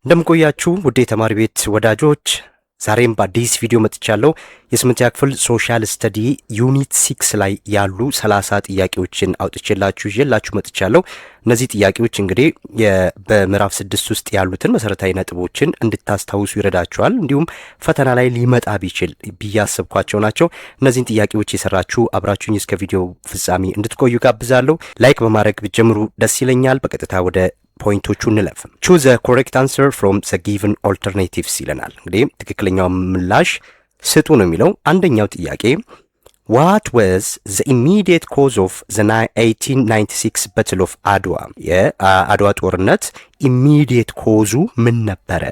እንደምቆያችሁ ውድ የተማሪ ቤት ወዳጆች ዛሬም በአዲስ ቪዲዮ መጥቻለሁ። የስምንተኛ ክፍል ሶሻል ስተዲ ዩኒት 6 ላይ ያሉ 30 ጥያቄዎችን አውጥቼላችሁ ይዤላችሁ መጥቻለሁ። እነዚህ ጥያቄዎች እንግዲህ በምዕራፍ 6 ውስጥ ያሉትን መሰረታዊ ነጥቦችን እንድታስታውሱ ይረዳችኋል። እንዲሁም ፈተና ላይ ሊመጣ ቢችል ብያሰብኳቸው ናቸው። እነዚህን ጥያቄዎች የሰራችሁ አብራችሁኝ እስከ ቪዲዮ ፍጻሜ እንድትቆዩ ጋብዛለሁ። ላይክ በማድረግ ብትጀምሩ ደስ ይለኛል። በቀጥታ ወደ ፖይንቶቹ እንለፍ። choose a correct answer from the given alternatives ይለናል። እንግዲህ ትክክለኛው ምላሽ ስጡ ነው የሚለው። አንደኛው ጥያቄ what was the immediate cause of the 1896 battle of አድዋ? የአድዋ ጦርነት immediate cause ምን ነበረ?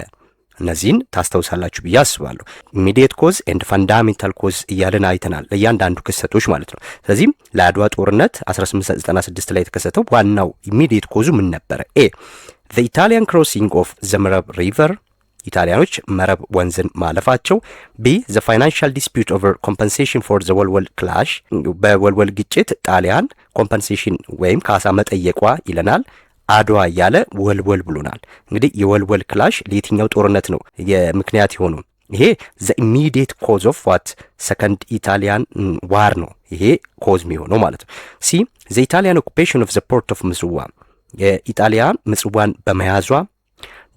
እነዚህን ታስታውሳላችሁ ብዬ አስባለሁ። ኢሚዲየት ኮዝ ኤንድ ፋንዳሜንታል ኮዝ እያልን አይተናል፣ ለእያንዳንዱ ክስተቶች ማለት ነው። ስለዚህም ለአድዋ ጦርነት 1896 ላይ የተከሰተው ዋናው ኢሚዲየት ኮዙ ምን ነበረ? ኤ the Italian crossing of the መረብ ሪቨር፣ ኢጣሊያኖች መረብ ወንዝን ማለፋቸው። ቢ the financial dispute over compensation for the ወልወል ክላሽ፣ በወልወል ግጭት ጣሊያን ኮምፐንሴሽን ወይም ካሳ መጠየቋ ይለናል። አድዋ እያለ ወልወል ብሎናል። እንግዲህ የወልወል ክላሽ ለየትኛው ጦርነት ነው የምክንያት የሆነው? ይሄ the immediate cause of what second Italian war ነው ይሄ ኮዝ የሚሆነው ማለት ነው። ሲ the Italian occupation of the port of ምጽዋ፣ የኢጣሊያ ምጽዋን በመያዟ።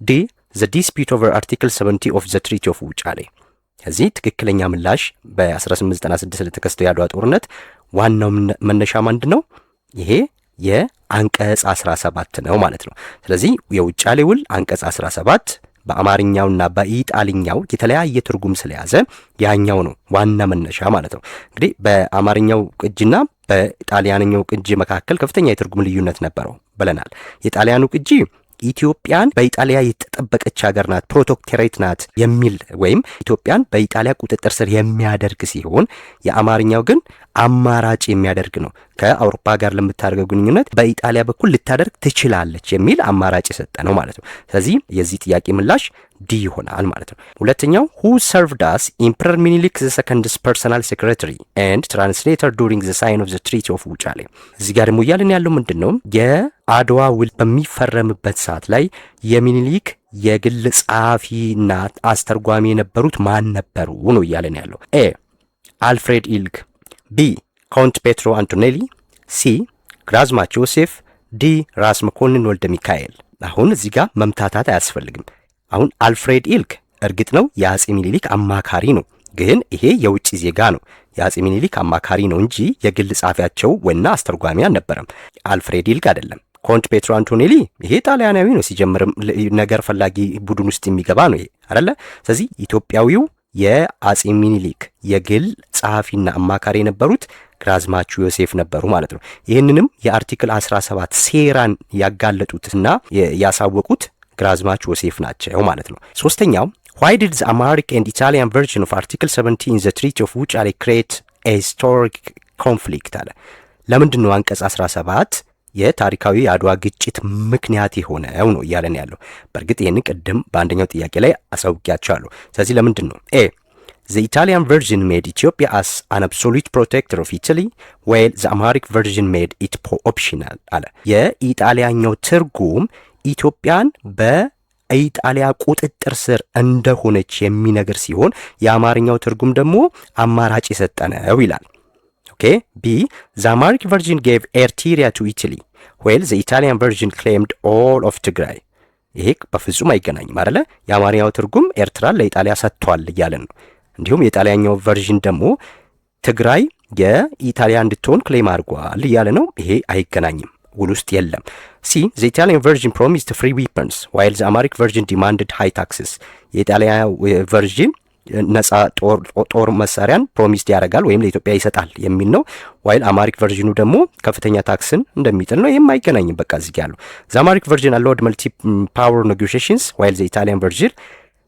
ዲ the dispute over article 70 of the treaty of ውጫሌ። ከዚህ ትክክለኛ ምላሽ በ1896 ለተከሰተው የአድዋ ጦርነት ዋናው መነሻ ምንድን ነው? ይሄ የአንቀጽ 17 ነው ማለት ነው። ስለዚህ የውጫሌ ውል አንቀጽ 17 በአማርኛውና በኢጣሊኛው የተለያየ ትርጉም ስለያዘ ያኛው ነው ዋና መነሻ ማለት ነው። እንግዲህ በአማርኛው ቅጂና በጣሊያንኛው ቅጂ መካከል ከፍተኛ የትርጉም ልዩነት ነበረው ብለናል። የጣሊያኑ ቅጂ ኢትዮጵያን በኢጣሊያ የተጠበቀች ሀገር ናት፣ ፕሮቴክቶሬት ናት የሚል ወይም ኢትዮጵያን በኢጣሊያ ቁጥጥር ስር የሚያደርግ ሲሆን የአማርኛው ግን አማራጭ የሚያደርግ ነው። ከአውሮፓ ጋር ለምታደርገው ግንኙነት በኢጣሊያ በኩል ልታደርግ ትችላለች የሚል አማራጭ የሰጠ ነው ማለት ነው። ስለዚህ የዚህ ጥያቄ ምላሽ ዲ ይሆናል ማለት ነው። ሁለተኛው who served as Emperor Minilik the second's personal secretary and translator during the sign of the treaty of ውጫሌ። እዚህ ጋር ደግሞ እያልን ያለው ምንድን ነው? የአድዋ ውል በሚፈረምበት ሰዓት ላይ የሚኒሊክ የግል ጸሐፊና አስተርጓሚ የነበሩት ማን ነበሩ ነው እያልን ያለው። ኤ አልፍሬድ ኢልግ፣ ቢ ካውንት ፔትሮ አንቶኔሊ፣ ሲ ግራዝማች ዮሴፍ፣ ዲ ራስ መኮንን ወልደ ሚካኤል። አሁን እዚህ ጋር መምታታት አያስፈልግም። አሁን አልፍሬድ ኢልግ እርግጥ ነው የአጼ ሚኒሊክ አማካሪ ነው፣ ግን ይሄ የውጭ ዜጋ ነው። የአጼ ሚኒሊክ አማካሪ ነው እንጂ የግል ጻፊያቸው ወይና አስተርጓሚ አልነበረም። አልፍሬድ ኢልግ አይደለም። ኮንት ፔትሮ አንቶኔሊ ይሄ ጣሊያናዊ ነው፣ ሲጀምርም ነገር ፈላጊ ቡድን ውስጥ የሚገባ ነው ይሄ አይደለ። ስለዚህ ኢትዮጵያዊው የአጼ ሚኒሊክ የግል ጸሐፊና አማካሪ የነበሩት ግራዝማቹ ዮሴፍ ነበሩ ማለት ነው። ይህንንም የአርቲክል 17 ሴራን ያጋለጡትና ያሳወቁት ግራዝማች ዮሴፍ ናቸው ማለት ነው። ሶስተኛው why did the Amharic and Italian version of article 70 in the treaty of ውጫሌ create a historic conflict አለ። ለምንድን ነው አንቀጽ 17 የታሪካዊ የአድዋ ግጭት ምክንያት የሆነው ነው እያለን ያለው? በእርግጥ ይህን ቅድም በአንደኛው ጥያቄ ላይ አሳውቂያቸዋለሁ። ስለዚህ ለምንድን ነው? ኤ the Italian version made Ethiopia as an absolute protector of Italy while the Amharic version made it optional አለ። የኢጣሊያኛው ትርጉም ኢትዮጵያን በኢጣሊያ ቁጥጥር ስር እንደሆነች የሚነግር ሲሆን የአማርኛው ትርጉም ደግሞ አማራጭ የሰጠ ነው ይላል። ኦኬ ቢ the Amharic version gave Eritrea to Italy while the Italian version claimed all of Tigray። ይሄ በፍጹም አይገናኝም አይደለ? የአማርኛው ትርጉም ኤርትራን ለኢጣሊያ ሰጥቷል እያለን ነው። እንዲሁም የጣሊያኛው ቨርዥን ደግሞ ትግራይ የኢጣሊያ እንድትሆን ክሌም አድርጓል እያለ ነው። ይሄ አይገናኝም፣ ውል ውስጥ የለም። ሲ the Italian version promised free weapons while the Amharic version demanded high taxes። የኢጣሊያ ቨርዥን ነጻ ጦር መሳሪያን ፕሮሚስድ ያደርጋል ወይም ለኢትዮጵያ ይሰጣል የሚል ነው። ዋይል አማሪክ ቨርዥኑ ደግሞ ከፍተኛ ታክስን እንደሚጥል ነው። ይሄም አይገናኝም። በቃ እዚህ ያለው the Amharic version allowed multi power negotiations while the Italian version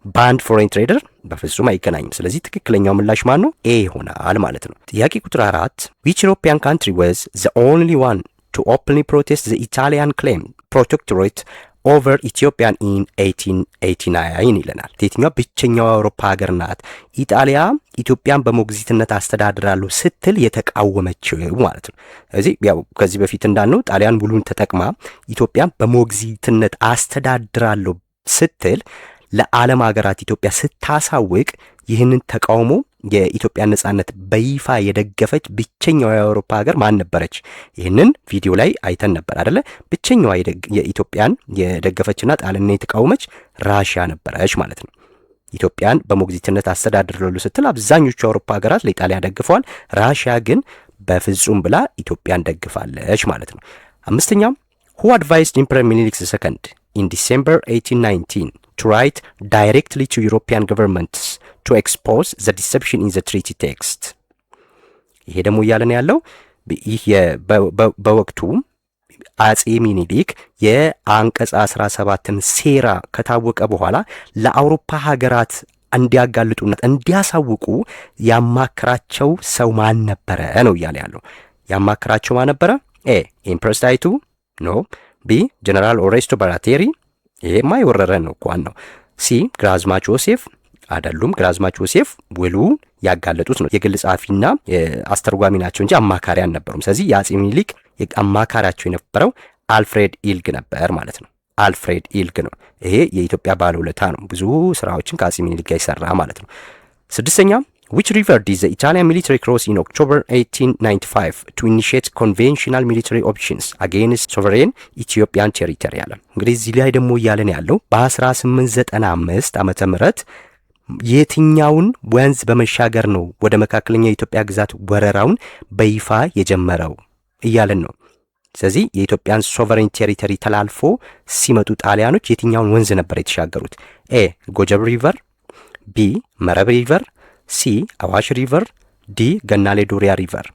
banned foreign trader። በፍጹም አይገናኝም። ስለዚህ ትክክለኛው ምላሽ ማን ነው? ኤ ይሆናል ማለት ነው። ጥያቄ ቁጥር 4 which European country was the only one to openly protest the Italian claim protectorate over Ethiopian in 1889 ይለናል። የትኛው ብቸኛው አውሮፓ ሀገር ናት ኢጣሊያ ኢትዮጵያን በሞግዚትነት አስተዳድራለሁ ስትል የተቃወመችው ማለት ነው። ስለዚህ ያው ከዚህ በፊት እንዳልነው ጣሊያን ሙሉን ተጠቅማ ኢትዮጵያን በሞግዚትነት አስተዳድራለሁ ስትል ለዓለም ሀገራት ኢትዮጵያ ስታሳውቅ ይህንን ተቃውሞ የኢትዮጵያን ነጻነት በይፋ የደገፈች ብቸኛዋ የአውሮፓ ሀገር ማን ነበረች? ይህንን ቪዲዮ ላይ አይተን ነበር አይደለ? ብቸኛዋ የኢትዮጵያን የደገፈችና ጣሊያንን የተቃወመች ራሽያ ነበረች ማለት ነው። ኢትዮጵያን በሞግዚትነት አስተዳድራለሁ ስትል አብዛኞቹ የአውሮፓ ሀገራት ለኢጣሊያ ደግፈዋል። ራሽያ ግን በፍጹም ብላ ኢትዮጵያን ደግፋለች ማለት ነው። አምስተኛው who advised Emperor Minilik II in December 1819 to write directly to European governments to expose the deception in the treaty text? ይሄ ደግሞ እያለን ያለው ይህ በወቅቱ አጼ ሚኒሊክ የአንቀጽ 17ን ሴራ ከታወቀ በኋላ ለአውሮፓ ሀገራት እንዲያጋልጡና እንዲያሳውቁ ያማከራቸው ሰው ማን ነበረ ነው እያለ ያለው። ያማከራቸው ማን ነበረ? ኤ ኢምፕረስ ጣይቱ፣ ኖ። ቢ ጀነራል ኦሬስቶ ባራቴሪ፣ ይሄማ የወረረን ነው ቋን ነው። ሲ ግራዝማች ዮሴፍ አይደሉም። ግራዝማች ዮሴፍ ውሉ ያጋለጡት ነው። የግል ጸሐፊና አስተርጓሚ ናቸው እንጂ አማካሪ አልነበሩም። ስለዚህ የአጼ ሚኒሊክ አማካሪያቸው የነበረው አልፍሬድ ኢልግ ነበር ማለት ነው። አልፍሬድ ኢልግ ነው። ይሄ የኢትዮጵያ ባለውለታ ነው። ብዙ ስራዎችን ከአጼ ሚኒሊክ ጋር ይሰራ ማለት ነው። ስድስተኛ which river did the Italian military cross in October 1895 to initiate conventional military options against sovereign Ethiopian territory? ያለ እንግዲህ እዚህ ላይ ደግሞ እያለን ያለው በ1895 ዓመተ ምህረት የትኛውን ወንዝ በመሻገር ነው ወደ መካከለኛ የኢትዮጵያ ግዛት ወረራውን በይፋ የጀመረው እያለን ነው። ስለዚህ የኢትዮጵያን ሶቨሬን ቴሪቶሪ ተላልፎ ሲመጡ ጣሊያኖች የትኛውን ወንዝ ነበር የተሻገሩት? ኤ ጎጀብ ሪቨር፣ ቢ መረብ ሪቨር፣ ሲ አዋሽ ሪቨር፣ ዲ ገናሌ ዶሪያ ሪቨር።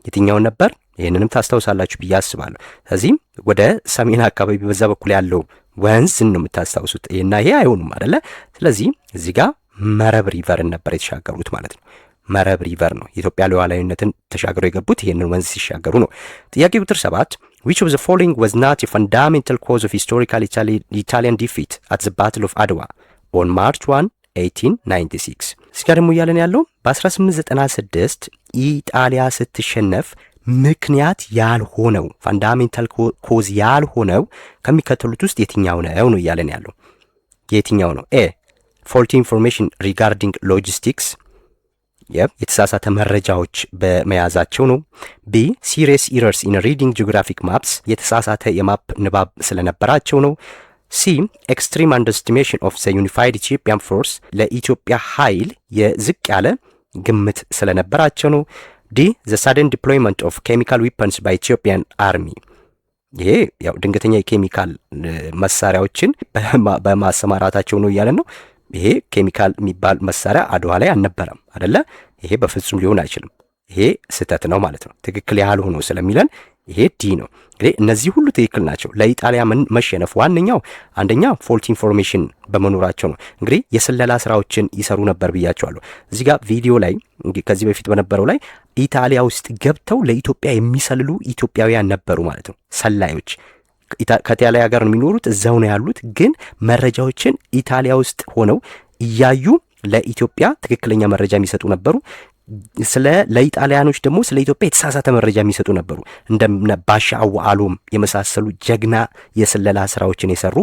የትኛውን ነበር? ይህንንም ታስታውሳላችሁ ብዬ አስባለሁ። ስለዚህ ወደ ሰሜን አካባቢ በዛ በኩል ያለው ወንዝን ነው የምታስታውሱት። ይሄና ይሄ አይሆኑም አይደለ? ስለዚህ እዚህ ጋር መረብ ሪቨርን ነበር የተሻገሩት ማለት ነው። መረብ ሪቨር ነው የኢትዮጵያ ሉዓላዊነትን ተሻግረው የገቡት ይሄንን ወንዝ ሲሻገሩ ነው። ጥያቄ ቁጥር 7 which of the following was not a fundamental cause of historical Italian defeat at the Battle of Adwa on March 1 1896? እዚህ ጋር ደግሞ እያለን ያለው በ1896 ኢጣሊያ ስትሸነፍ ምክንያት ያልሆነው ፋንዳሜንታል ኮዝ ያልሆነው ከሚከተሉት ውስጥ የትኛው ነው እያለን ያለው። የትኛው ነው? ኤ ፎልቲ ኢንፎርሜሽን ሪጋርዲንግ ሎጂስቲክስ፣ የተሳሳተ መረጃዎች በመያዛቸው ነው። ቢ ሲሪየስ ኢረርስ ኢን ሪዲንግ ጂኦግራፊክ ማፕስ፣ የተሳሳተ የማፕ ንባብ ስለነበራቸው ነው። ሲ ኤክስትሪም አንደርስቲሜሽን ኦፍ ዘ ዩኒፋይድ ኢትዮጵያን ፎርስ፣ ለኢትዮጵያ ኃይል የዝቅ ያለ ግምት ስለነበራቸው ነው። ዲ ዘ ሳደን ዲፕሎይመንት ኦፍ ኬሚካል ዊፐንስ ባይ ኢትዮጵያን አርሚ፣ ይሄ ያው ድንገተኛ የኬሚካል መሳሪያዎችን በማሰማራታቸው ነው እያለን ነው። ይሄ ኬሚካል የሚባል መሳሪያ አድዋ ላይ አልነበረም አይደለ? ይሄ በፍጹም ሊሆን አይችልም። ይሄ ስህተት ነው ማለት ነው። ትክክል ያልሆነ ስለሚለን ይሄ ዲ ነው። እንግዲህ እነዚህ ሁሉ ትክክል ናቸው። ለኢጣሊያ መሸነፍ ዋነኛው አንደኛ ፎልቲ ኢንፎርሜሽን በመኖራቸው ነው። እንግዲህ የስለላ ስራዎችን ይሰሩ ነበር ብያቸዋለሁ። እዚህ ጋር ቪዲዮ ላይ ከዚህ በፊት በነበረው ላይ ኢጣሊያ ውስጥ ገብተው ለኢትዮጵያ የሚሰልሉ ኢትዮጵያውያን ነበሩ ማለት ነው። ሰላዮች ከኢጣሊያ ጋር ነው የሚኖሩት፣ እዛው ነው ያሉት። ግን መረጃዎችን ኢጣሊያ ውስጥ ሆነው እያዩ ለኢትዮጵያ ትክክለኛ መረጃ የሚሰጡ ነበሩ። ለኢጣሊያኖች ደግሞ ስለ ኢትዮጵያ የተሳሳተ መረጃ የሚሰጡ ነበሩ። እንደ ባሻ አዋሎም የመሳሰሉ ጀግና የስለላ ስራዎችን የሰሩ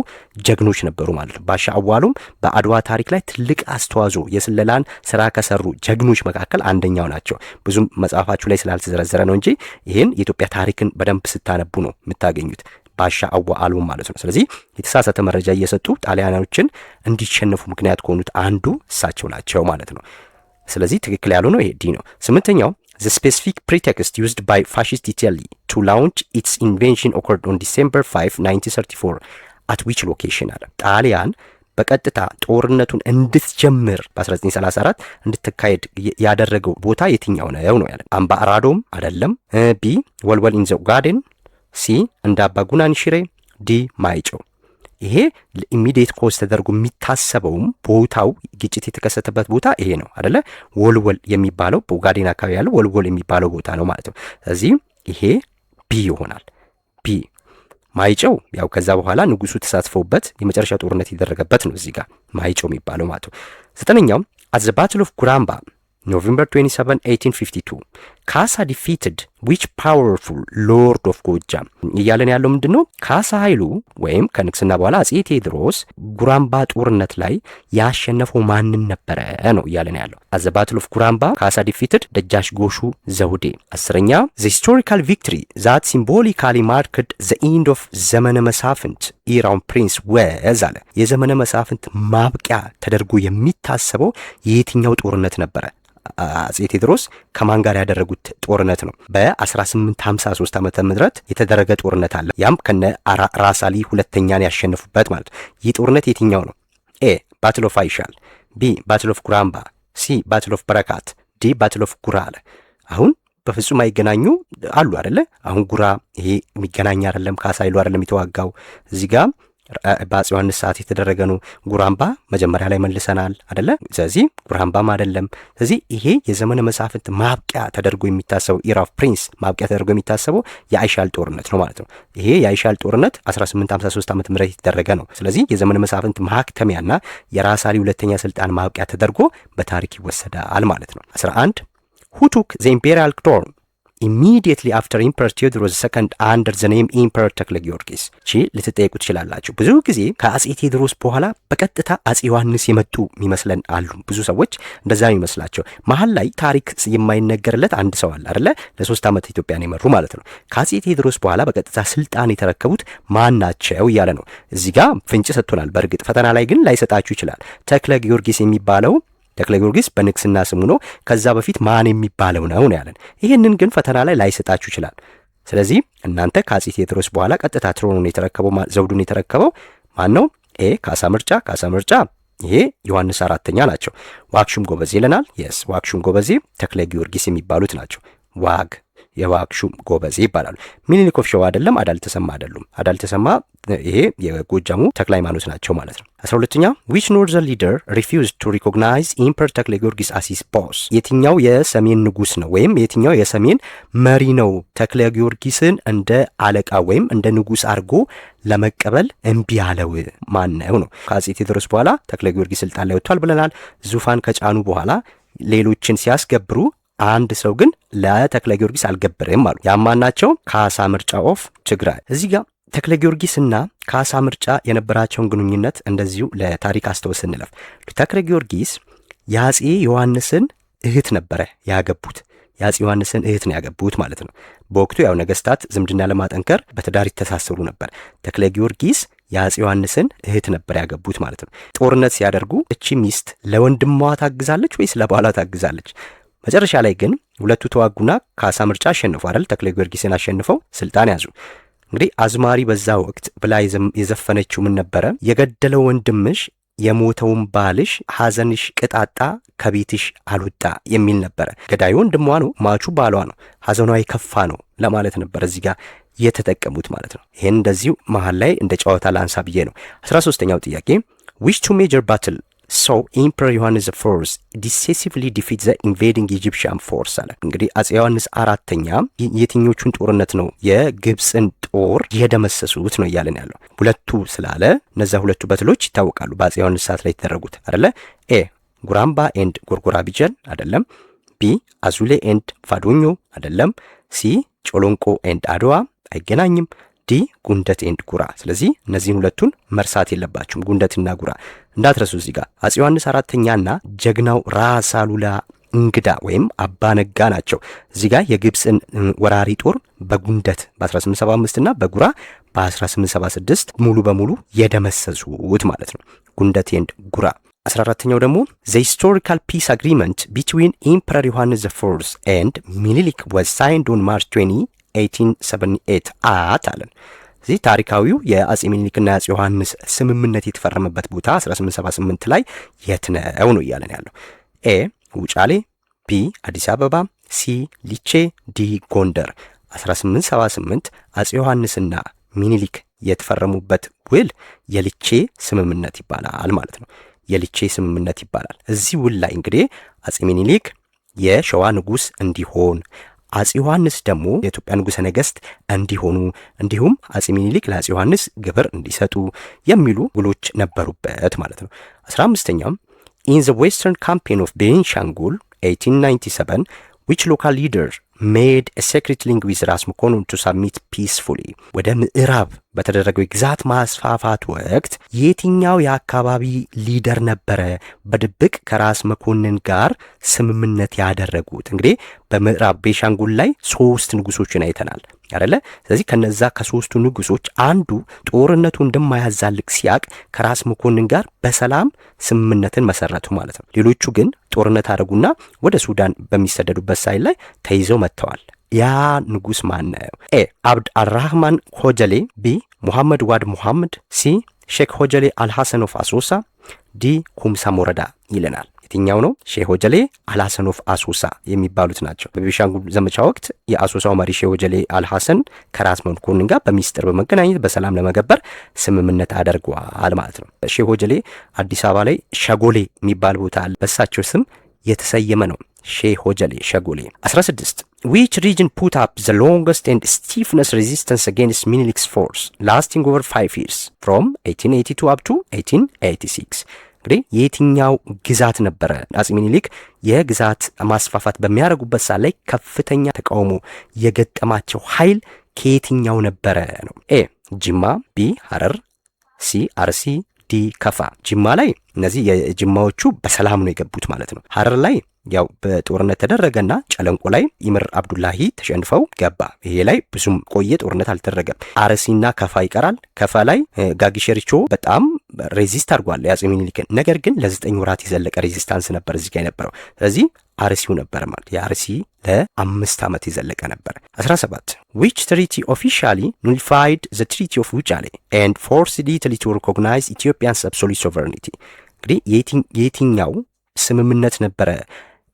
ጀግኖች ነበሩ ማለት ነው። ባሻ አዋሎም በአድዋ ታሪክ ላይ ትልቅ አስተዋጽኦ የስለላን ስራ ከሰሩ ጀግኖች መካከል አንደኛው ናቸው። ብዙም መጽሐፋችሁ ላይ ስላልተዘረዘረ ነው እንጂ ይህን የኢትዮጵያ ታሪክን በደንብ ስታነቡ ነው የምታገኙት። ባሻ አዋሎም ማለት ነው። ስለዚህ የተሳሳተ መረጃ እየሰጡ ጣሊያኖችን እንዲሸነፉ ምክንያት ከሆኑት አንዱ እሳቸው ናቸው ማለት ነው። ስለዚህ ትክክል ያልሆነው ይሄ ዲ ነው። ስምንተኛው the specific pretext used by fascist Italy to launch its invasion occurred on December 5 1934 at which location አለ። ጣሊያን በቀጥታ ጦርነቱን እንድትጀምር በ1934 እንድትካሄድ ያደረገው ቦታ የትኛው ነው ያለ። አምባ አራዶም አይደለም። ቢ ወልወል ኢን ዘ ጋርደን፣ ሲ እንደ አባ ጉናን ሽሬ፣ ዲ ማይጨው። ይሄ ኢሚዲየት ኮዝ ተደርጎ የሚታሰበውም ቦታው ግጭት የተከሰተበት ቦታ ይሄ ነው አይደለ? ወልወል የሚባለው በኦጋዴን አካባቢ ያለው ወልወል የሚባለው ቦታ ነው ማለት ነው። ስለዚህ ይሄ ቢ ይሆናል። ቢ ማይጨው ያው ከዛ በኋላ ንጉሱ ተሳትፈውበት የመጨረሻ ጦርነት የተደረገበት ነው እዚህ ጋር ማይጨው የሚባለው ማለት ነው። ዘጠነኛው at the battle of ጉራምባ ኖቬምበር 27 1852 ካሳ ዲፊትድ ዊች ፓወርፉል ሎርድ ኦፍ ጎጃም እያለን ያለው ምንድን ነው? ካሳ ኃይሉ ወይም ከንግስና በኋላ አጼ ቴዎድሮስ ጉራምባ ጦርነት ላይ ያሸነፈው ማንን ነበረ ነው እያለን ያለው። አዘ ባትል ኦፍ ጉራምባ ካሳ ዲፊትድ ደጃች ጎሹ ዘውዴ። 10ኛ ዘ ሂስቶሪካል ቪክትሪ ዛት ሲምቦሊካሊ ማርክድ ዘ ኢንድ ኦፍ ዘመነ መሳፍንት ኢራውን ፕሪንስ ወዝ አለ። የዘመነ መሳፍንት ማብቂያ ተደርጎ የሚታሰበው የየትኛው ጦርነት ነበረ? አጼ ቴዎድሮስ ከማን ጋር ያደረጉት ጦርነት ነው? በ1853 ዓመተ ምህረት የተደረገ ጦርነት አለ። ያም ከነ ራሳሊ ሁለተኛን ያሸነፉበት ማለት ነው። ይህ ጦርነት የትኛው ነው? ኤ ባትል ኦፍ አይሻል፣ ቢ ባትል ኦፍ ጉራምባ፣ ሲ ባትል ኦፍ በረካት፣ ዲ ባትል ኦፍ ጉራ አለ። አሁን በፍጹም አይገናኙ አሉ አይደለ? አሁን ጉራ ይሄ የሚገናኝ አይደለም። ካሳ ኃይሉ አይደለም የተዋጋው። እዚህ ጋር በአፄ ዮሐንስ ሰዓት የተደረገ ነው። ጉራምባ መጀመሪያ ላይ መልሰናል አይደለ? ስለዚህ ጉራምባም አይደለም። ስለዚህ ይሄ የዘመነ መሳፍንት ማብቂያ ተደርጎ የሚታሰበው ኢራ ኦፍ ፕሪንስ ማብቂያ ተደርጎ የሚታሰበው የአይሻል ጦርነት ነው ማለት ነው። ይሄ የአይሻል ጦርነት 1853 ዓመተ ምህረት የተደረገ ነው። ስለዚህ የዘመነ መሳፍንት ማክተሚያና የራሳሊ ሁለተኛ ስልጣን ማብቂያ ተደርጎ በታሪክ ይወሰዳል ማለት ነው። 11 who took the imperial throne immediately after Emperor Theodorus II under the name Emperor ተክለ ጊዮርጊስ። ልትጠየቁ ትችላላችሁ። ብዙ ጊዜ ከአጼ ቴዎድሮስ በኋላ በቀጥታ አጼ ዮሐንስ የመጡ የሚመስለን አሉ። ብዙ ሰዎች እንደዛ የሚመስላቸው። መሀል ላይ ታሪክ የማይነገርለት አንድ ሰው አለ አይደለ? ለ3 ዓመት ኢትዮጵያን የመሩ ማለት ነው። ከአጼ ቴዎድሮስ በኋላ በቀጥታ ስልጣን የተረከቡት ማን ናቸው እያለ ነው። እዚህ ጋር ፍንጭ ሰጥቶናል። በእርግጥ ፈተና ላይ ግን ላይሰጣችሁ ይችላል። ተክለ ጊዮርጊስ የሚባለው ተክለ ጊዮርጊስ በንግስና ስሙ ነው። ከዛ በፊት ማን የሚባለው ነው ያለን። ይህንን ግን ፈተና ላይ ላይሰጣችሁ ይችላል። ስለዚህ እናንተ ከአጼ ቴዎድሮስ በኋላ ቀጥታ ትሮኑን የተረከበው ዘውዱን የተረከበው ማን ነው? ኤ ካሳ ምርጫ ይሄ ዮሐንስ አራተኛ ናቸው። ዋክሹም ጎበዜ ይለናል። የስ ዋክሹም ጎበዜ ተክለ ጊዮርጊስ የሚባሉት ናቸው። የዋክሹም ጎበዜ ይባላሉ። ሚኒሊክ ኦፍ ሸዋ አይደለም። አዳልተሰማ አይደሉም። አዳልተሰማ ይሄ የጎጃሙ ተክለ ሃይማኖት ናቸው ማለት ነው። 12ኛ which northern leader refused to recognize Emperor ተክለ ጊዮርጊስ as his boss? የትኛው የሰሜን ንጉስ ነው ወይም የትኛው የሰሜን መሪ ነው ተክለ ጊዮርጊስን እንደ አለቃ ወይም እንደ ንጉስ አድርጎ ለመቀበል እምቢ ያለው ማነው ነው? ከአጼ ቴዎድሮስ በኋላ ተክለ ጊዮርጊስ ስልጣን ላይ ወጥቷል ብለናል። ዙፋን ከጫኑ በኋላ ሌሎችን ሲያስገብሩ አንድ ሰው ግን ለተክለ ጊዮርጊስ አልገብርም አሉ። ያማናቸው ካሳ ምርጫ ኦፍ ትግራይ። እዚህ ጋር ተክለ ጊዮርጊስና ካሳ ምርጫ የነበራቸውን ግንኙነት እንደዚሁ ለታሪክ አስተውስ እንለፍ። ተክለ ጊዮርጊስ የአጼ ዮሐንስን እህት ነበረ ያገቡት። የአጼ ዮሐንስን እህት ነው ያገቡት ማለት ነው። በወቅቱ ያው ነገስታት ዝምድና ለማጠንከር በትዳር ይተሳሰሩ ነበር። ተክለ ጊዮርጊስ የአጼ ዮሐንስን እህት ነበር ያገቡት ማለት ነው። ጦርነት ሲያደርጉ እቺ ሚስት ለወንድሟ ታግዛለች ወይስ ለባሏ ታግዛለች? መጨረሻ ላይ ግን ሁለቱ ተዋጉና ካሳ ምርጫ አሸንፉ አይደል? ተክለ ጊዮርጊስን አሸንፈው ስልጣን ያዙ። እንግዲህ አዝማሪ በዛ ወቅት ብላ የዘፈነችው ምን ነበረ? የገደለው ወንድምሽ የሞተውን ባልሽ ሐዘንሽ ቅጣጣ ከቤትሽ አልወጣ የሚል ነበረ። ገዳዩ ወንድሟ ነው፣ ማቹ ባሏ ነው፣ ሐዘኗ የከፋ ነው ለማለት ነበር እዚህ ጋር የተጠቀሙት ማለት ነው። ይሄን እንደዚሁ መሀል ላይ እንደ ጨዋታ ላንሳ ብዬ ነው። 13ኛው ጥያቄ which two major battle so Emperor ዮሐንስ ፎርስ decisively defeat the invading Egyptian force አለ። እንግዲህ አጼ ዮሐንስ አራተኛ የትኞቹን ጦርነት ነው የግብፅን ጦር የደመሰሱት ነው እያለን ያለው። ሁለቱ ስላለ እነዛ ሁለቱ በትሎች ይታወቃሉ በአጼ ዮሐንስ ሰዓት ላይ የተደረጉት አይደለ? ኤ ጉራምባ ኤንድ ጎርጎራ ቢጀን አይደለም። ቢ አዙሌ ኤንድ ፋዶኞ አይደለም። ሲ ጮሎንቆ ኤንድ አድዋ አይገናኝም። ዲ ጉንደት ኤንድ ጉራ። ስለዚህ እነዚህን ሁለቱን መርሳት የለባችሁም። ጉንደትና ጉራ እንዳትረሱ። እዚህ ጋር አጼ ዮሐንስ አራተኛና ጀግናው ራስ አሉላ እንግዳ ወይም አባ ነጋ ናቸው። እዚህ ጋር የግብፅን ወራሪ ጦር በጉንደት በ1875 እና በጉራ በ1876 ሙሉ በሙሉ የደመሰሱት ማለት ነው። ጉንደት ኤንድ ጉራ። 14ኛው ደግሞ the historical peace agreement between Emperor ዮሐንስ IV and ሚኒሊክ was signed on March 20 1878 አለን። እዚህ ታሪካዊው የአጼ ሚኒሊክና የአጼ ዮሐንስ ስምምነት የተፈረመበት ቦታ 1878 ላይ የት ነው ነው እያለን ያለው። ኤ ውጫሌ፣ ቢ አዲስ አበባ፣ ሲ ሊቼ፣ ዲ ጎንደር። 1878 አጼ ዮሐንስና ሚኒሊክ የተፈረሙበት ውል የሊቼ ስምምነት ይባላል ማለት ነው። የሊቼ ስምምነት ይባላል። እዚህ ውል ላይ እንግዲህ አጼ ሚኒሊክ የሸዋ ንጉስ እንዲሆን አጼ ዮሐንስ ደግሞ የኢትዮጵያ ንጉሠ ነገሥት እንዲሆኑ እንዲሁም አጼ ሚኒሊክ ለአጼ ዮሐንስ ግብር እንዲሰጡ የሚሉ ውሎች ነበሩበት ማለት ነው። 15ኛው ኢን ዘ ዌስተርን ካምፔን ኦፍ ቤንሻንጉል 1897 which local leader made a secret link with ራስ መኮንን to submit peacefully? ወደ ምዕራብ በተደረገው የግዛት ማስፋፋት ወቅት የትኛው የአካባቢ ሊደር ነበረ በድብቅ ከራስ መኮንን ጋር ስምምነት ያደረጉት? እንግዲህ በምዕራብ ቤሻንጉል ላይ 3 ንጉሶችን አይተናል አይደለ? ስለዚህ ከነዛ ከ3ቱ ንጉሶች አንዱ ጦርነቱ እንደማያዛልቅ ሲያቅ ከራስ መኮንን ጋር በሰላም ስምምነትን መሰረቱ ማለት ነው። ሌሎቹ ግን ጦርነት አደረጉና ወደ ሱዳን በሚሰደዱበት ሳይል ላይ ተይዘው መጥተዋል። ያ ንጉስ ማን ነው? ኤ አብድ አልራህማን ሆጀሌ፣ ቢ ሙሐመድ ዋድ ሙሐመድ፣ ሲ ሼክ ሆጀሌ አልሐሰን ኦፍ አሶሳ፣ ዲ ኩምሳ ሞረዳ ይለናል። የትኛው ነው? ሼህ ሆጀሌ አልሐሰን ኦፍ አሶሳ የሚባሉት ናቸው። በቤኒሻንጉል ዘመቻ ወቅት የአሶሳው መሪ ሼህ ሆጀሌ አልሐሰን ከራስ መኮንን ጋር በሚስጥር በመገናኘት በሰላም ለመገበር ስምምነት አድርገዋል ማለት ነው። ሼህ ሆጀሌ አዲስ አበባ ላይ ሸጎሌ የሚባል ቦታ አለ፣ በሳቸው ስም የተሰየመ ነው። ሼህ ሆጀሌ ሸጎሌ። 16 which region put up the longest and stiffest resistance against Minilik's force lasting over 5 years from 1882 up to 1886? እንግዲህ የትኛው ግዛት ነበረ አጼ ሚኒሊክ የግዛት ማስፋፋት በሚያደርጉበት ሰዓት ላይ ከፍተኛ ተቃውሞ የገጠማቸው ኃይል ከየትኛው ነበረ ነው? ኤ ጅማ፣ ቢ ሐረር፣ ሲ አርሲ፣ ዲ ከፋ። ጅማ ላይ እነዚህ የጅማዎቹ በሰላም ነው የገቡት ማለት ነው። ሐረር ላይ ያው በጦርነት ተደረገና ጨለንቆ ላይ ኢምር አብዱላሂ ተሸንፈው ገባ። ይሄ ላይ ብዙም ቆየ ጦርነት አልተደረገም። አርሲና ከፋ ይቀራል። ከፋ ላይ ጋጊሸሪቾ በጣም ሬዚስት አድርጓል የአጼ ሚኒሊክን። ነገር ግን ለ9 ወራት የዘለቀ ሬዚስታንስ ነበር እዚህ ጋር የነበረው። ስለዚህ አርሲው ነበር ማለት የአርሲ ለ5 ዓመት የዘለቀ ነበር። 17 which treaty officially nullified the treaty of ውጫሌ and forced Italy to recognize Ethiopian's absolute sovereignty? እንግዲህ የትኛው ስምምነት ነበረ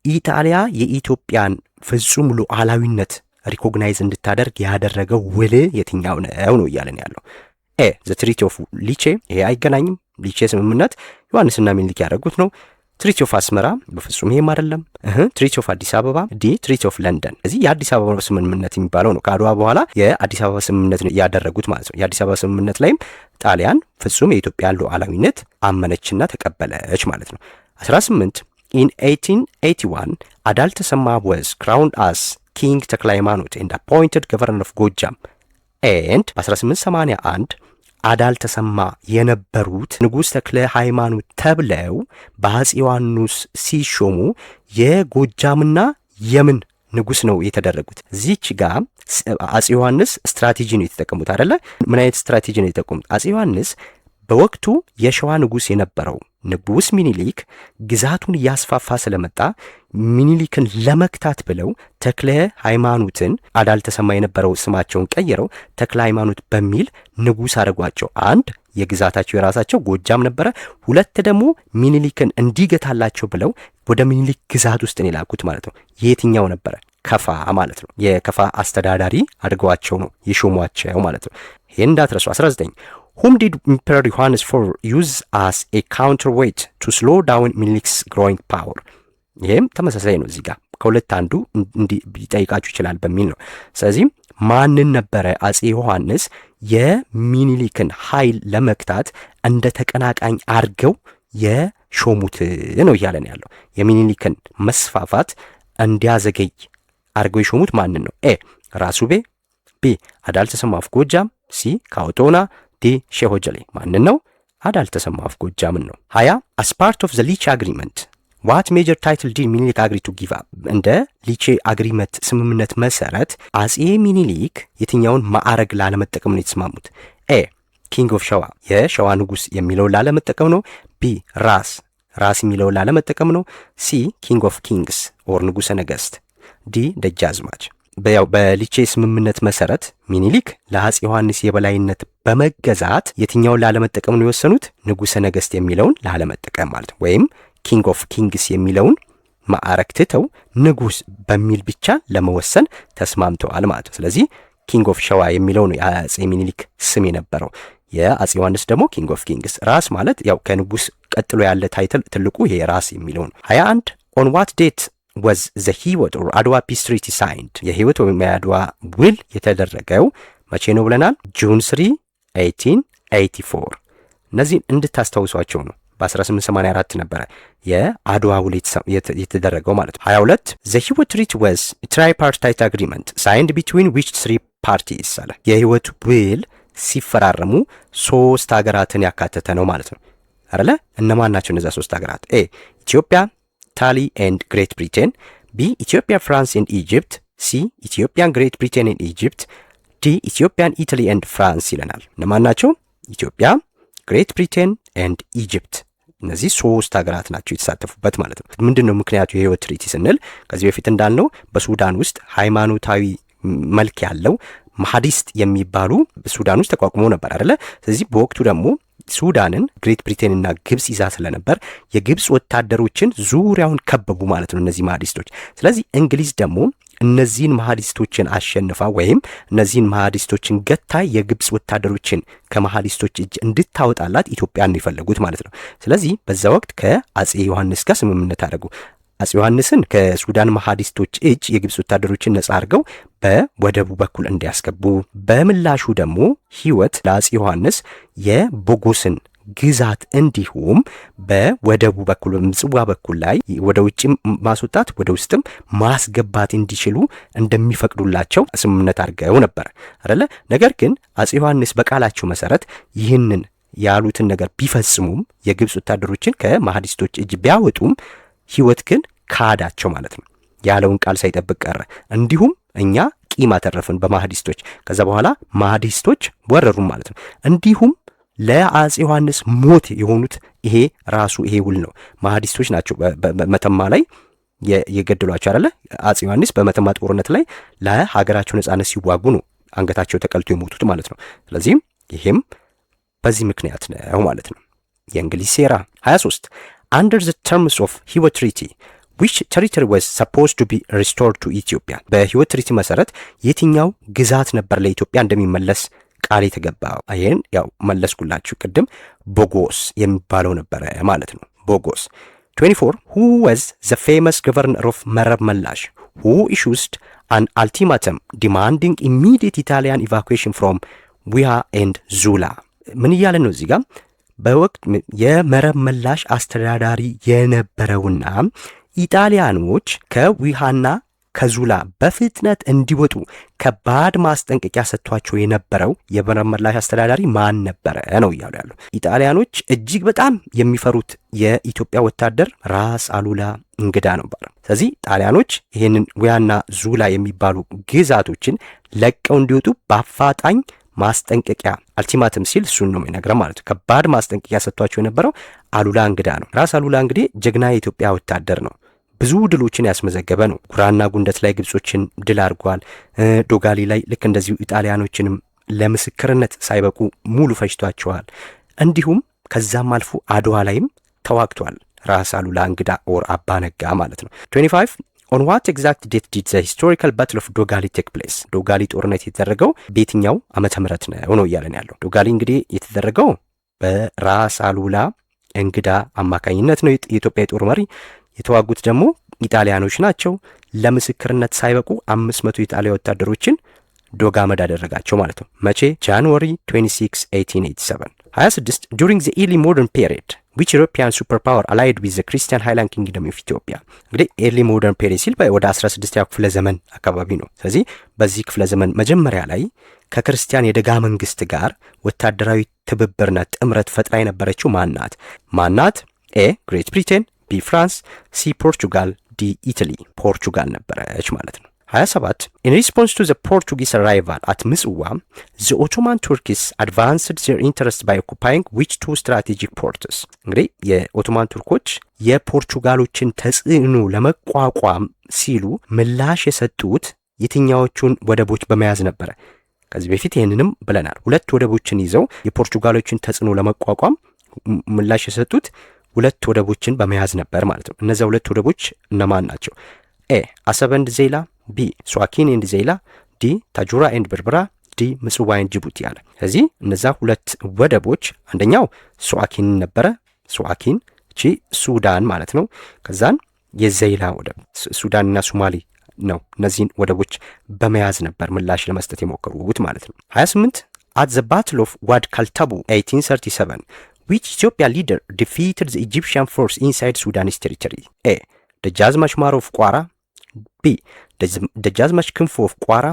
ኢጣሊያ የኢትዮጵያን ፍጹም ሉዓላዊነት ሪኮግናይዝ እንድታደርግ ያደረገው ውል የትኛው ነው ነው እያለን ያለው? ኤ ዘ ትሪቲ ኦፍ ሊቼ፣ ይሄ አይገናኝም። ሊቼ ስምምነት ዮሐንስና ሚኒሊክ ያደረጉት ነው። ትሪቲ ኦፍ አስመራ በፍጹም ይሄም አይደለም። ትሪቲ ኦፍ አዲስ አበባ፣ ዲ ትሪቲ ኦፍ ለንደን። እዚህ የአዲስ አበባ ስምምነት የሚባለው ነው። ከአድዋ በኋላ የአዲስ አበባ ስምምነት ያደረጉት ማለት ነው። የአዲስ አበባ ስምምነት ላይም ጣሊያን ፍጹም የኢትዮጵያን ሉዓላዊነት አመነችና ተቀበለች ማለት ነው። 18 in 1881 አዳል ተሰማ was crowned as king ተክለ ሃይማኖት and appointed governor of ጎጃም and በ1881 አዳል ተሰማ የነበሩት ንጉሥ ተክለ ሃይማኖት ተብለው በአጼ ዮሐንስ ሲሾሙ የጎጃምና የምን ንጉሥ ነው የተደረጉት? እዚች ጋር አጼ ዮሐንስ ስትራቴጂ ነው የተጠቀሙት አይደለ? ምን አይነት ስትራቴጂ ነው የተጠቀሙት? አጼ ዮሐንስ በወቅቱ የሸዋ ንጉሥ የነበረው ንጉሥ ሚኒሊክ ግዛቱን እያስፋፋ ስለመጣ ሚኒሊክን ለመክታት ብለው ተክለ ሃይማኖትን አዳል ተሰማ የነበረው ስማቸውን ቀይረው ተክለ ሃይማኖት በሚል ንጉሥ አድርጓቸው። አንድ የግዛታቸው የራሳቸው ጎጃም ነበረ። ሁለት ደግሞ ሚኒሊክን እንዲገታላቸው ብለው ወደ ሚኒሊክ ግዛት ውስጥ ነው የላኩት ማለት ነው። የትኛው ነበረ? ከፋ ማለት ነው። የከፋ አስተዳዳሪ አድርገዋቸው ነው የሾሟቸው ማለት ነው። ይሄን እንዳትረሱ። 19 whom did Emperor Yohannes IV use as a counterweight to slow down Minilik's growing power? ይሄም ተመሳሳይ ነው። እዚህ ጋር ከሁለት አንዱ ሊጠይቃችሁ ይችላል በሚል ነው። ስለዚህ ማንን ነበረ አጼ ዮሐንስ የሚኒሊክን ኃይል ለመክታት እንደ ተቀናቃኝ አድርገው የሾሙት ነው እያለን ያለው። የሚኒሊክን መስፋፋት እንዲያዘገይ አድርገው የሾሙት ማንን ነው? ኤ ራሱቤ፣ ቢ አዳል ተሰማ ኦፍ ጎጃም፣ ሲ ካውቶና፣ ዲ ሼህ ሆጀሌ። ማንን ነው? አዳል ተሰማ ኦፍ ጎጃምን ነው። 20 as part of the ሊቼ agreement what major title did ሚኒሊክ agree to give up? እንደ ሊቼ አግሪመንት ስምምነት መሰረት አጼ ሚኒሊክ የትኛውን ማዕረግ ላለመጠቀም ነው የተስማሙት? ኤ ኪንግ ኦፍ ሸዋ የሸዋ ንጉስ የሚለውን ላለመጠቀም ነው። ቢ ራስ የሚለውን ላለመጠቀም ነው። ሲ ኪንግ ኦፍ ኪንግስ ኦር ንጉሰ ነገስት። ዲ ደጃዝማች። በሊቼ ስምምነት መሰረት ሚኒሊክ ለአጼ ዮሐንስ የበላይነት በመገዛት የትኛውን ላለመጠቀም ነው የወሰኑት? ንጉሰ ነገስት የሚለውን ላለመጠቀም ማለት ነው። ወይም ኪንግ ኦፍ ኪንግስ የሚለውን ማዕረግ ትተው ንጉስ በሚል ብቻ ለመወሰን ተስማምተዋል ማለት ነው። ስለዚህ ኪንግ ኦፍ ሸዋ የሚለው ነው የአጼ ሚኒሊክ ስም የነበረው። የአጼ ዮሐንስ ደግሞ ኪንግ ኦፍ ኪንግስ። ራስ ማለት ያው ከንጉስ ቀጥሎ ያለ ታይትል ትልቁ ይሄ ራስ የሚለው ነው። 21 on what date was the ህይወት or አድዋ ፒስ ትሪቲ signed? የህይወት ወይም የአድዋ ውል የተደረገው መቼ ነው ብለናል? ጁን 3 1884። እነዚህን እንድታስታውሷቸው ነው። በ1884 ነበረ የአድዋ ውል የተደረገው ማለት ነው። 22 ዘ ህይወት ትሪቲ ዋዝ ትራይፓርታይት አግሪመንት ሳይንድ ቢትዊን ዊች 3 ፓርቲስ አለ። የህይወት ውል ሲፈራረሙ 3 ሀገራትን ያካተተ ነው ማለት ነው አይደለ? እነማን ናቸው እነዛ 3 ሀገራት? ኤ ኢትዮጵያ፣ ኢታሊ ኤንድ ግሬት ብሪቴን፣ ቢ ኢትዮጵያ፣ ፍራንስ ኤንድ ኢጂፕት፣ ሲ ኢትዮጵያን፣ ግሬት ብሪቴን ኤንድ ኢጂፕት፣ ዲ ኢትዮጵያን፣ ኢታሊ ኤንድ ፍራንስ ይለናል። እነማን ናቸው? ኢትዮጵያ፣ ግሬት ብሪቴን ኤንድ ኢጂፕት። እነዚህ 3 ሀገራት ናቸው የተሳተፉበት ማለት ነው። ምንድን ነው ምክንያቱ የህይወት ትሪቲ ስንል ከዚህ በፊት እንዳልነው በሱዳን ውስጥ ሃይማኖታዊ መልክ ያለው ማህዲስት የሚባሉ ሱዳን ውስጥ ተቋቁመው ነበር አይደለ? ስለዚህ በወቅቱ ደግሞ ሱዳንን ግሬት ብሪቴንና ግብጽ ይዛ ስለነበር የግብጽ ወታደሮችን ዙሪያውን ከበቡ ማለት ነው እነዚህ ማህዲስቶች። ስለዚህ እንግሊዝ ደግሞ እነዚህን ማህዲስቶችን አሸንፋ ወይም እነዚህን ማህዲስቶችን ገታ የግብጽ ወታደሮችን ከማህዲስቶች እጅ እንድታወጣላት ኢትዮጵያን የፈለጉት ማለት ነው። ስለዚህ በዛ ወቅት ከአጼ ዮሐንስ ጋር ስምምነት አደረጉ። አጼ ዮሐንስን ከሱዳን ማህዲስቶች እጅ የግብጽ ወታደሮችን ነጻ አድርገው በወደቡ በኩል እንዲያስገቡ፣ በምላሹ ደግሞ ህይወት ለአጼ ዮሐንስ የቦጎስን ግዛት እንዲሁም በወደቡ በኩል በምጽዋ በኩል ላይ ወደ ውጭ ማስወጣት ወደ ውስጥም ማስገባት እንዲችሉ እንደሚፈቅዱላቸው ስምምነት አድርገው ነበር አይደለ? ነገር ግን አጼ ዮሐንስ በቃላቸው መሰረት ይህንን ያሉትን ነገር ቢፈጽሙም የግብጽ ወታደሮችን ከማህዲስቶች እጅ ቢያወጡም ህይወት ግን ካዳቸው ማለት ነው። ያለውን ቃል ሳይጠብቅ ቀረ። እንዲሁም እኛ ቂም አተረፍን በማህዲስቶች። ከዛ በኋላ ማህዲስቶች ወረሩም ማለት ነው። እንዲሁም ለአጼ ዮሐንስ ሞት የሆኑት ይሄ ውል ነው። ማህዲስቶች ናቸው በመተማ ላይ የገደሏቸው አይደለ? አጼ ዮሐንስ በመተማ ጦርነት ላይ ለሀገራቸው ነጻነት ሲዋጉ ነው አንገታቸው ተቀልቶ የሞቱት ማለት ነው። ስለዚህም ይሄም በዚህ ምክንያት ነው ማለት ነው። የእንግሊዝ ሴራ 23 under the terms of ህይወት treaty which territory was supposed to be restored to Ethiopia በህይወት ትሪቲ መሰረት የትኛው ግዛት ነበር ለኢትዮጵያ እንደሚመለስ ቃል የተገባው? ይሄን ያው መለስኩላችሁ ቅድም። ቦጎስ የሚባለው ነበረ ማለት ነው። ቦጎስ 24 who was the famous governor of መረብ መላሽ who issued an ultimatum demanding immediate Italian evacuation from ዊሃ and ዙላ። ምን እያለ ነው እዚህ ጋር? በወቅት የመረብ መላሽ አስተዳዳሪ የነበረውና ኢጣሊያኖች ከዊሃና ከዙላ በፍጥነት እንዲወጡ ከባድ ማስጠንቀቂያ ሰጥቷቸው የነበረው የመረብ መላሽ አስተዳዳሪ ማን ነበረ ነው እያሉ ያለው። ኢጣሊያኖች እጅግ በጣም የሚፈሩት የኢትዮጵያ ወታደር ራስ አሉላ እንግዳ ነበር። ስለዚህ ጣሊያኖች ይህንን ዊሃና ዙላ የሚባሉ ግዛቶችን ለቀው እንዲወጡ በአፋጣኝ ማስጠንቀቂያ አልቲማተም ሲል እሱን ነው የሚነግረው ማለት ነው። ከባድ ማስጠንቀቂያ ሰጥቷቸው የነበረው አሉላ እንግዳ ነው። ራስ አሉላ እንግዲህ ጀግና የኢትዮጵያ ወታደር ነው። ብዙ ድሎችን ያስመዘገበ ነው። ጉራና ጉንደት ላይ ግብጾችን ድል አድርጓል። ዶጋሊ ላይ ልክ እንደዚሁ ኢጣሊያኖችንም ለምስክርነት ሳይበቁ ሙሉ ፈጅቷቸዋል። እንዲሁም ከዛም አልፎ አድዋ ላይም ተዋግቷል። ራስ አሉላ እንግዳ ኦር አባ ነጋ ማለት ነው። 25 on what exact date did the historical battle of ዶጋሊ take place? ዶጋሊ ጦርነት የተደረገው በየትኛው ዓመተ ምህረት ነው እያለን ያለው። ዶጋሊ እንግዲህ የተደረገው በራስ አሉላ እንግዳ አማካኝነት ነው። የኢትዮጵያ የጦር መሪ የተዋጉት ደግሞ ኢጣሊያኖች ናቸው። ለምስክርነት ሳይበቁ 500 የኢጣሊያ ወታደሮችን ዶጋመድ አደረጋቸው ማለት ነው። መቼ? ጃንዋሪ 26 1887። 26 during the early modern period which European superpower allied with the Christian Highland Kingdom of Ethiopia። እንግዲህ ኤርሊ ሞደርን ፔሪድ ሲል ወደ 16ኛው ክፍለ ዘመን አካባቢ ነው። ስለዚህ በዚህ ክፍለ ዘመን መጀመሪያ ላይ ከክርስቲያን የደጋ መንግስት ጋር ወታደራዊ ትብብርና ጥምረት ፈጥራ የነበረችው ማናት? ኤ ግሬት ብሪቴን፣ ቢ ፍራንስ፣ ሲ ፖርቹጋል፣ ዲ ኢታሊ። ፖርቹጋል ነበረች ማለት ነው። 27 in response to the Portuguese arrival at ምጽዋ the Ottoman Turks advanced their interest by occupying which two strategic ports። እንግዲህ የኦቶማን ቱርኮች የፖርቹጋሎችን ተጽዕኖ ለመቋቋም ሲሉ ምላሽ የሰጡት የትኛዎቹን ወደቦች በመያዝ ነበረ? ከዚህ በፊት ይህንንም ብለናል። 2 ወደቦችን ይዘው የፖርቹጋሎችን ተጽዕኖ ለመቋቋም ምላሽ የሰጡት 2 ወደቦችን በመያዝ ነበር ማለት ነው። እነዚያ 2 ወደቦች እነማን ናቸው? ኤ አሰብ ኤንድ ዜላ፣ ቢ ስዋኪን ኤንድ ዜላ፣ ዲ ታጁራ ኤንድ በርበራ፣ ዲ ምጽዋ ኤንድ ጅቡቲ አለ። ስለዚህ እነዛ 2 ወደቦች አንደኛው ስዋኪን ነበረ። ስዋኪን እቺ ሱዳን ማለት ነው። ከዛን የዘይላ ወደብ ሱዳንና ሶማሌ ነው። እነዚህን ወደቦች በመያዝ ነበር ምላሽ ለመስጠት የሞከሩት ማለት ነው። 28 at the battle of Wad Kaltabu 1837 which Ethiopian leader defeated the Egyptian force inside Sudanese territory? A. ደጃዝማች ማሮ ኦፍ ቋራ B. ደጃዝማች ክንፉ ኦፍ ቋራ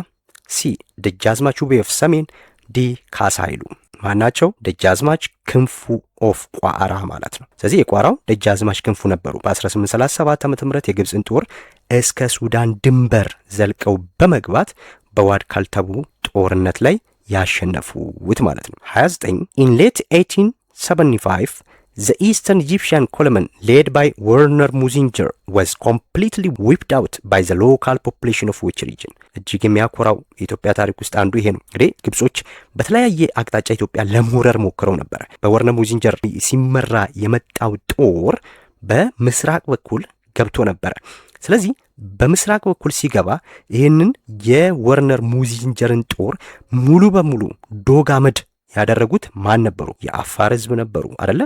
C. ደጃዝማች ውቤ ኦፍ ሰሜን D. ካሳ ኃይሉ። ማናቸው? ደጃዝማች ክንፉ ኦፍ ቋራ ማለት ነው። ስለዚህ የቋራው ደጃዝማች ክንፉ ነበሩ። በ1837 ዓ.ም የግብፅን ጦር እስከ ሱዳን ድንበር ዘልቀው በመግባት በዋድ ካልተቡ ጦርነት ላይ ያሸነፉት ማለት ነው። 29 in late 1875 the eastern Egyptian column led by Werner Musinger was completely wiped out by the local population of which region? እጅግ የሚያኮራው የኢትዮጵያ ታሪክ ውስጥ አንዱ ይሄ ነው። እንግዲህ ግብጾች በተለያየ አቅጣጫ ኢትዮጵያ ለመውረር ሞክረው ነበር። በወርነር ሙዚንጀር ሲመራ የመጣው ጦር በምስራቅ በኩል ገብቶ ነበር። ስለዚህ በምስራቅ በኩል ሲገባ ይህንን የወርነር ሙዚንጀርን ጦር ሙሉ በሙሉ ዶግ አመድ ያደረጉት ማን ነበሩ? የአፋር ህዝብ ነበሩ አይደለ?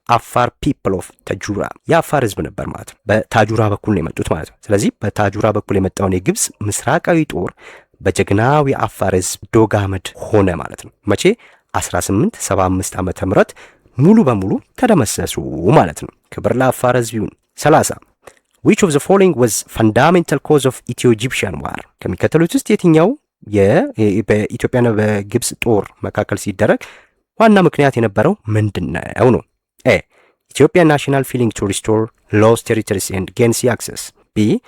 አፋር ፒፕል ኦፍ ታጁራ የአፋር ህዝብ ነበር ማለት ነው። በታጁራ በኩል ነው የመጡት ማለት ነው። ስለዚህ በታጁራ በኩል የመጣውን የግብፅ ምስራቃዊ ጦር በጀግናው የአፋር ህዝብ ዶግ አመድ ሆነ ማለት ነው። መቼ? 1875 ዓመተ ምህረት ሙሉ በሙሉ ተደመሰሱ ማለት ነው። ክብር ለአፋር ህዝብ ይሁን። 30 which of the following was fundamental cause of Ethio-Egyptian war? ከሚከተሉት ውስጥ የትኛው በኢትዮጵያና በግብፅ ጦር መካከል ሲደረግ ዋና ምክንያት የነበረው ምንድነው ነው? A. Ethiopian national feeling to restore lost territories and gain sea access. B.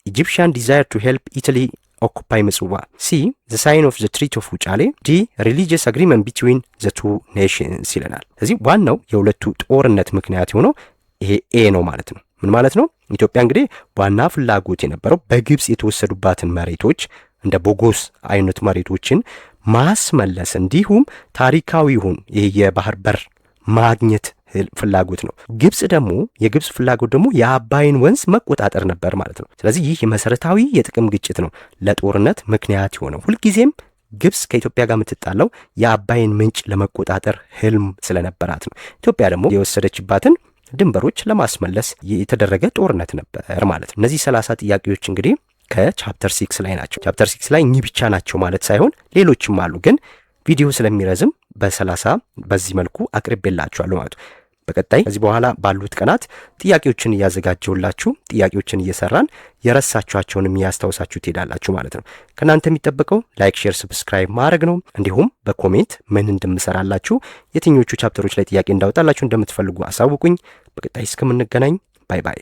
Egyptian desire to help Italy occupy Mitsuwa. C. The sign of the Treaty of Wuchale. D. Religious agreement between the two nations ይለናል። ስለዚህ ዋናው የሁለቱ ጦርነት ምክንያት የሆነው ይሄ ኤ ነው ማለት ነው። ምን ማለት ነው? ኢትዮጵያ እንግዲህ ዋና ፍላጎት የነበረው በግብፅ የተወሰዱባትን መሬቶች እንደ ቦጎስ አይነት መሬቶችን ማስመለስ እንዲሁም ታሪካዊ ይሁን ይሄ የባህር በር ማግኘት ፍላጎት ነው። ግብፅ ደግሞ የግብፅ ፍላጎት ደግሞ የአባይን ወንዝ መቆጣጠር ነበር ማለት ነው። ስለዚህ ይህ የመሰረታዊ የጥቅም ግጭት ነው ለጦርነት ምክንያት የሆነው። ሁልጊዜም ግብፅ ከኢትዮጵያ ጋር የምትጣለው የአባይን ምንጭ ለመቆጣጠር ህልም ስለነበራት ነው። ኢትዮጵያ ደግሞ የወሰደችባትን ድንበሮች ለማስመለስ የተደረገ ጦርነት ነበር ማለት ነው። እነዚህ 30 ጥያቄዎች እንግዲህ ከቻፕተር 6 ላይ ናቸው። ቻፕተር 6 ላይ እኚህ ብቻ ናቸው ማለት ሳይሆን ሌሎችም አሉ፣ ግን ቪዲዮ ስለሚረዝም በ30 በዚህ መልኩ አቅርቤላችኋለሁ ማለት ነው። በቀጣይ ከዚህ በኋላ ባሉት ቀናት ጥያቄዎችን እያዘጋጀውላችሁ ጥያቄዎችን እየሰራን የረሳችኋቸውንም እያስታውሳችሁ ትሄዳላችሁ ማለት ነው። ከናንተ የሚጠበቀው ላይክ፣ ሼር፣ ሰብስክራይብ ማድረግ ነው። እንዲሁም በኮሜንት ምን እንደምሰራላችሁ የትኞቹ ቻፕተሮች ላይ ጥያቄ እንዳወጣላችሁ እንደምትፈልጉ አሳውቁኝ። በቀጣይ እስከምንገናኝ ባይ ባይ።